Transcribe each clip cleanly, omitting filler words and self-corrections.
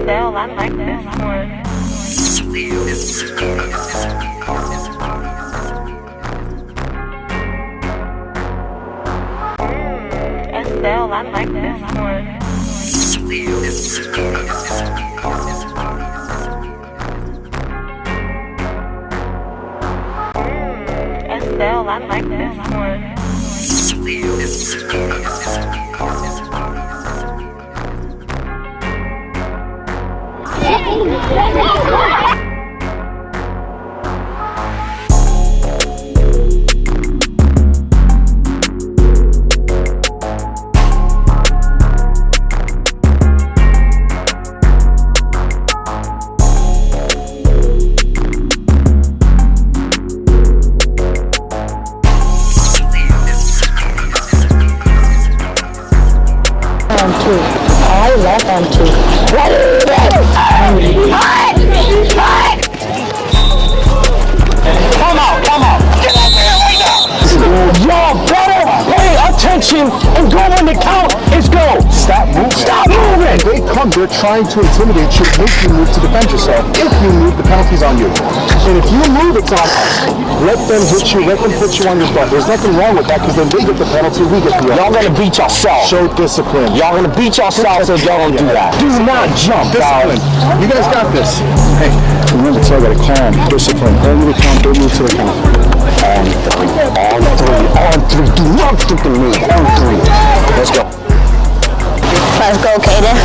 Estelle, I like this one. Estelle, I like this one. Estelle, I like this one. I love them too. Come on. Get out there right now. Y'all better pay attention and go when the count is go. Stop moving. They come, they're trying to intimidate you, make you move to defend yourself. If you move, the penalty's on you. And if you move, it's on us. Let them hit you, let them put you on your butt. There's nothing wrong with that because then they get the penalty, we get the other. Y'all gonna beat yourself. Show discipline. Y'all gonna beat yourself if y'all don't do that. Do not jump, Discipline. You guys got this. Hey, remember to tell you to calm, discipline. Only the count, don't move to the count. On three. Do not freaking move. On three. Let's go. Let's go, Kaden.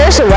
There's a